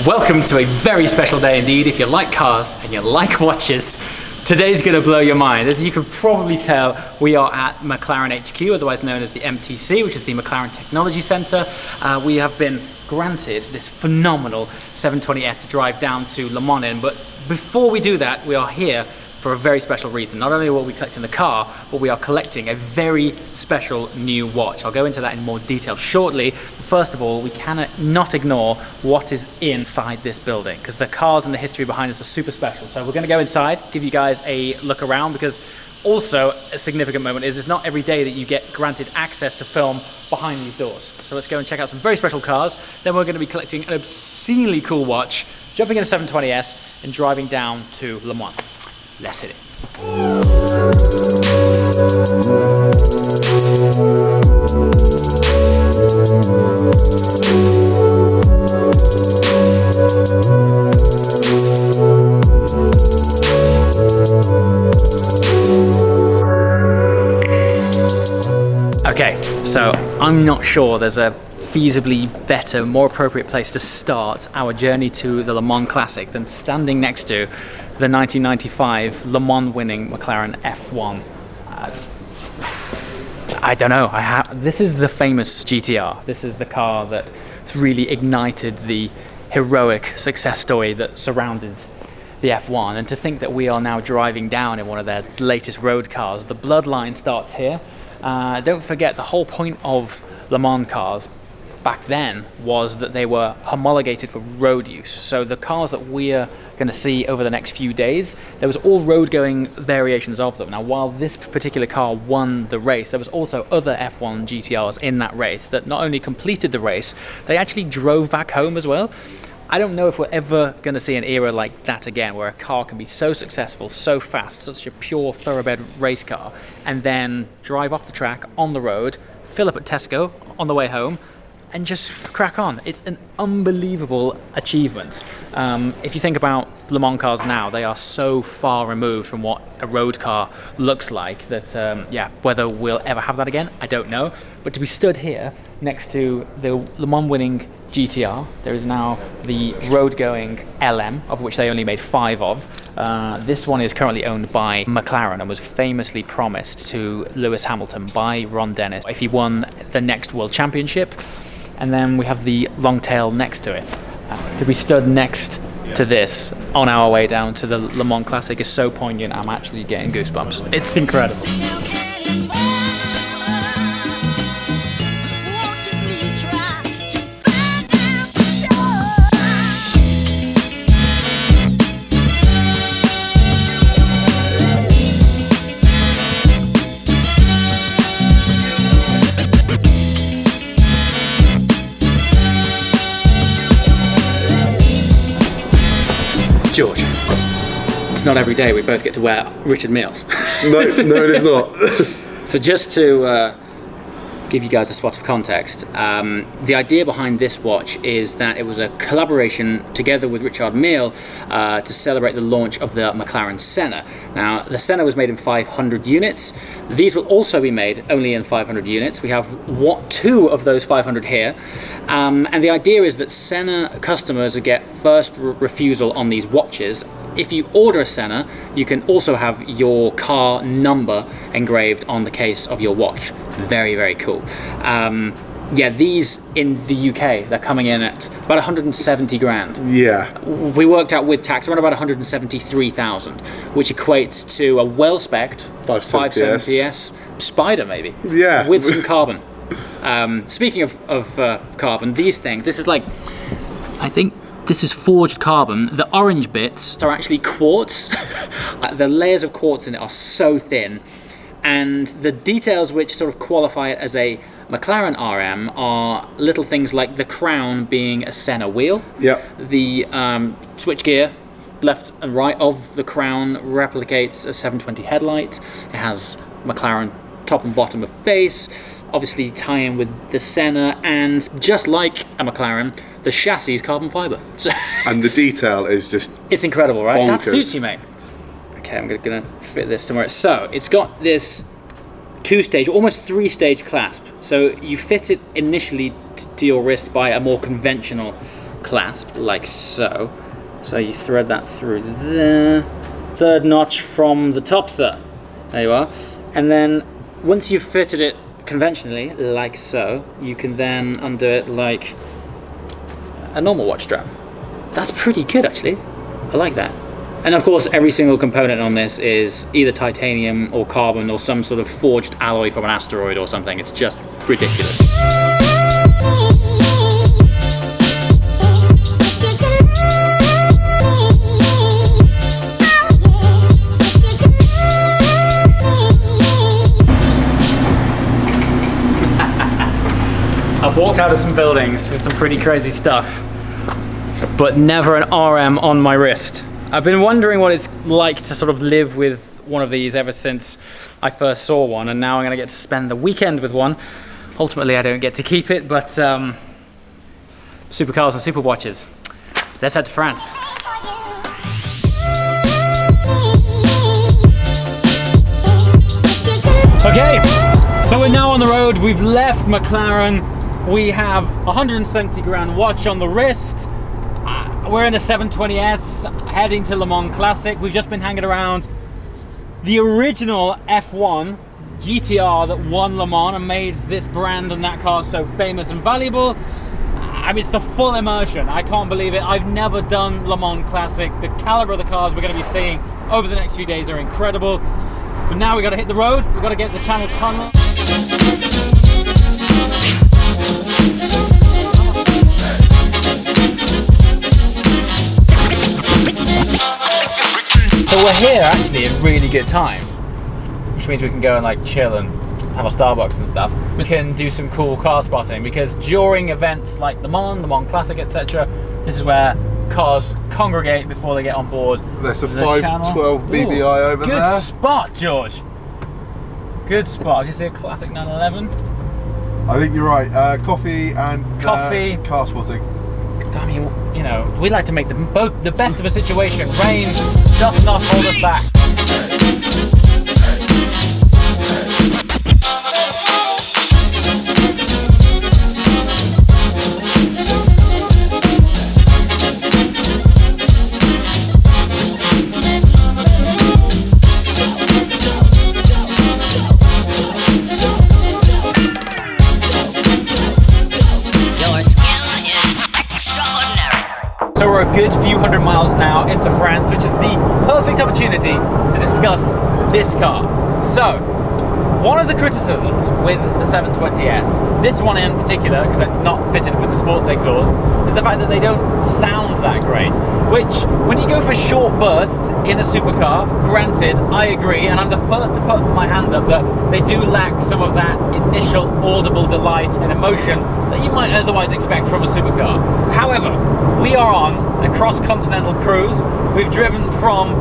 Welcome to a very special day indeed. If you like cars and you like watches, today's going to blow your mind. As you can probably tell, we are at McLaren HQ, otherwise known as the MTC, which is the McLaren Technology Centre. We have been granted this phenomenal 720S to drive down to Le Mans in, but before we do that, we are here for a very special reason. Not only are we collecting the car, but we are collecting a very special new watch. I'll go into that in more detail shortly. First of all, we cannot not ignore what is inside this building, because the cars and the history behind us are super special. So we're going to go inside, give you guys a look around, because also a significant moment is it's not every day that you get granted access to film behind these doors. So let's go and check out some very special cars. Then we're going to be collecting an obscenely cool watch, jumping in a 720S and driving down to Le Mans. Let's hit it. Okay, so I'm not sure there's a feasibly better, more appropriate place to start our journey to the Le Mans Classic than standing next to the 1995 Le Mans winning McLaren F1. I don't know, this is the famous GTR. This is the car that really ignited the heroic success story that surrounded the F1. And to think that we are now driving down in one of their latest road cars, the bloodline starts here. Don't forget, the whole point of Le Mans cars back then was that they were homologated for road use. So the cars that we're going to see over the next few days, there was all road-going variations of them. Now, while this particular car won the race, there was also other F1 GTRs in that race that not only completed the race, they actually drove back home as well. I don't know if we're ever going to see an era like that again, where a car can be so successful, so fast, such a pure thoroughbred race car, and then drive off the track on the road, fill up at Tesco on the way home, and just crack on. It's an unbelievable achievement. If you think about Le Mans cars now, they are so far removed from what a road car looks like that, yeah, whether we'll ever have that again, I don't know. But to be stood here next to the Le Mans winning GTR, there is now the road-going LM, of which they only made 5 of. This one is currently owned by McLaren and was famously promised to Lewis Hamilton by Ron Dennis if he won the next World Championship. And then we have the long tail next to it. To be stood next to this on our way down to the Le Mans Classic is so poignant, I'm actually getting goosebumps. It's incredible. George, it's not every day we both get to wear Richard Mille's. No, it is not. So just to give you guys a spot of context, the idea behind this watch is that it was a collaboration together with Richard Mille to celebrate the launch of the McLaren Senna. Now, the Senna was made in 500 units. These will also be made only in 500 units. We have 2 of those 500 here. And the idea is that Senna customers will get first refusal on these watches. If you order a Senna, you can also have your car number engraved on the case of your watch. Very, very cool. Yeah, these in the UK, they're coming in at about 170 grand. Yeah. We worked out with tax around about 173,000, which equates to a well-spec'd 570S Spider, maybe. Yeah. With some carbon. Speaking of carbon, these things, this is like, I think this is forged carbon. The orange bits are actually quartz. The layers of quartz in it are so thin. And the details which sort of qualify it as a McLaren RM are little things like the crown being a Senna wheel. Yep. The switchgear left and right of the crown replicates a 720 headlight. It has McLaren top and bottom of face, obviously tie in with the Senna, and just like a McLaren, the chassis is carbon fibre. And the detail is just it's incredible, right? bonkers. That suits you, mate. Okay, I'm gonna fit this somewhere. So it's got this 2-stage, almost 3-stage clasp. So you fit it initially to your wrist by a more conventional clasp, like so. So you thread that through there. Third notch from the top, sir. There you are. And then once you've fitted it conventionally, like so, you can then undo it like a normal watch strap. That's pretty good, actually. I like that. And of course, every single component on this is either titanium or carbon or some sort of forged alloy from an asteroid or something. It's just ridiculous. I've walked out of some buildings with some pretty crazy stuff, but never an RM on my wrist. I've been wondering what it's like to sort of live with one of these ever since I first saw one, and now I'm gonna get to spend the weekend with one. Ultimately, I don't get to keep it, but supercars and super watches. Let's head to France. Okay, so we're now on the road. We've left McLaren. We have a 170 grand watch on the wrist. We're in a 720S heading to Le Mans Classic. We've just been hanging around the original F1 GTR that won Le Mans and made this brand and that car so famous and valuable. I mean, it's the full immersion. I can't believe it. I've never done Le Mans Classic. The caliber of the cars we're going to be seeing over the next few days are incredible. But now we've got to hit the road. We've got to get the Channel Tunnel. So we're here actually in really good time, which means we can go and like chill and have a Starbucks and stuff. We can do some cool car spotting because during events like Le Mans Classic, etc., this is where cars congregate before they get on board. There's a 512 BBI over there. Good spot, George. Good spot. I can see a classic 911. I think you're right. Coffee and car spotting. I mean, you know, we like to make the best of a situation. Rain does not hold us back. So we're a good few hundred miles now into France, which is the perfect opportunity to discuss this car. So, one of the criticisms with the 720S, this one in particular, because it's not fitted with the sports exhaust, is the fact that they don't sound that great. Which, when you go for short bursts in a supercar, granted, I agree, and I'm the first to put my hand up that they do lack some of that initial audible delight and emotion that you might otherwise expect from a supercar. However, we are on a cross-continental cruise. We've driven from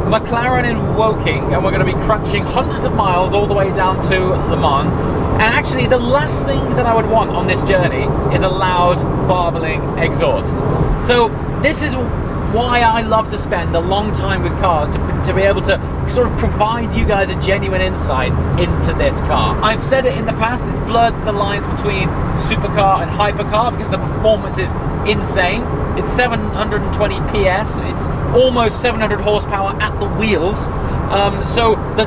McLaren in Woking, and we're going to be crunching hundreds of miles all the way down to Le Mans. And actually, the last thing that I would want on this journey is a loud, barbling exhaust. So this is why I love to spend a long time with cars, to be able to sort of provide you guys a genuine insight into this car. I've said it in the past, it's blurred the lines between supercar and hypercar because the performance is insane. It's 720 PS, it's almost 700 horsepower at the wheels, so the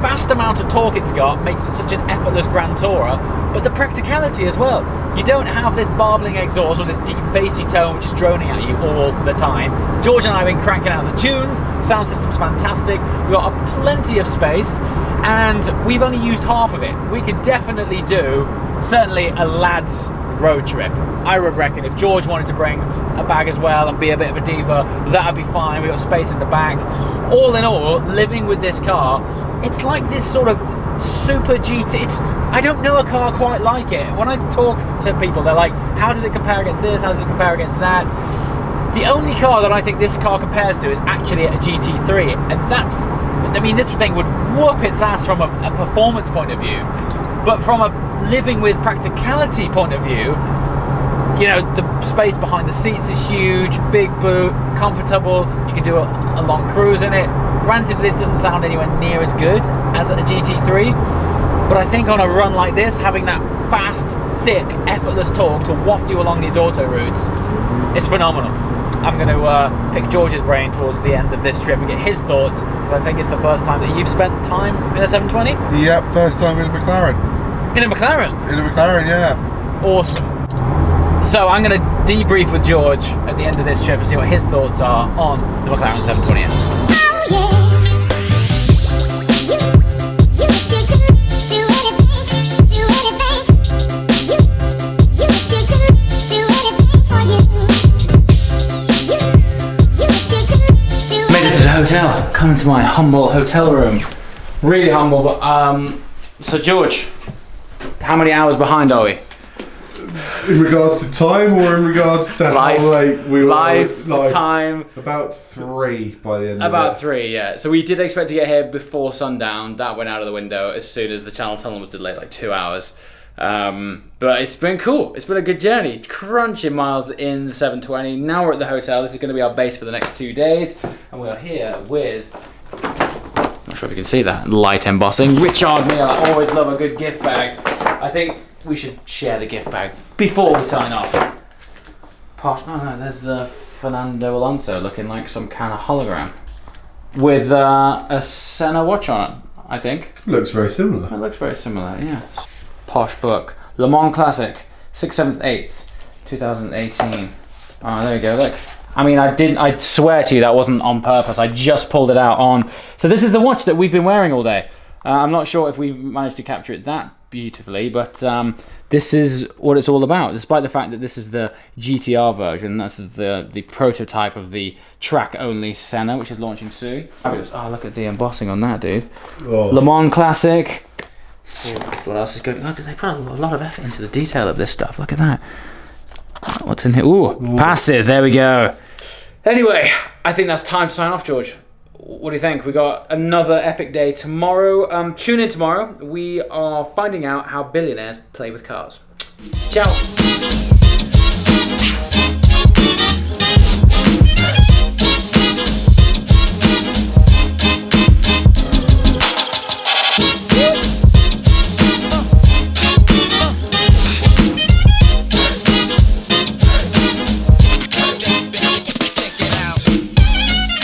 vast amount of torque it's got makes it such an effortless Grand Tourer, but the practicality as well. You don't have this barbling exhaust or this deep bassy tone which is droning at you all the time. George and I have been cranking out the tunes, sound system's fantastic, we've got plenty of space, and we've only used half of it. We could definitely do, certainly, a lad's road trip. I would reckon if George wanted to bring a bag as well and be a bit of a diva, that'd be fine. We've got space in the back. All in all, living with this car, it's like this sort of super GT. I don't know a car quite like it. When I talk to people, they're like, how does it compare against this? How does it compare against that? The only car that I think this car compares to is actually a GT3, and that's, I mean, this thing would whoop its ass from a performance point of view, but from a living with practicality point of view, you know, the space behind the seats is huge, big boot, comfortable, you can do a long cruise in it. Granted, this doesn't sound anywhere near as good as a GT3, but I think on a run like this, having that fast thick, effortless torque to waft you along these auto routes. It's phenomenal. I'm going to pick George's brain towards the end of this trip and get his thoughts, because I think it's the first time that you've spent time in a 720? Yep, first time in a McLaren. In a McLaren? In a McLaren, yeah. Awesome. So I'm going to debrief with George at the end of this trip and see what his thoughts are on the McLaren 720S. Hotel, coming to my humble hotel room. Really humble, but so George, how many hours behind are we? In regards to time, or in regards to life, how late we life, were? Time. About 3 by the end of it. About 3, yeah. So we did expect to get here before sundown. That went out of the window as soon as the Channel Tunnel was delayed, like 2 hours. But it's been cool. It's been a good journey. Crunching miles in the 720. Now we're at the hotel. This is going to be our base for the next 2 days, and we are here with, not sure if you can see that, light embossing, Richard Mille. I always love a good gift bag. I think we should share the gift bag before we sign off. Oh no, there's Fernando Alonso looking like some kind of hologram with a Senna watch on it, I think. Looks very similar. It looks very similar, yeah. Posh book. Le Mans Classic, 6th, 7th, 8th, 2018. Oh, there you go, look. I mean, I swear to you that wasn't on purpose. I just pulled it out on. So this is the watch that we've been wearing all day. I'm not sure if we've managed to capture it that beautifully, but this is what it's all about. Despite the fact that this is the GTR version, that's the prototype of the track-only Senna, which is launching soon. Oh, look at the embossing on that, dude. Oh. Le Mans Classic. See what else is going on. Oh, they put a lot of effort into the detail of this stuff. Look at that. What's in here? Ooh, passes. There we go. Anyway, I think that's time to sign off, George. What do you think? We got another epic day tomorrow. Tune in tomorrow. We are finding out how billionaires play with cars. Ciao.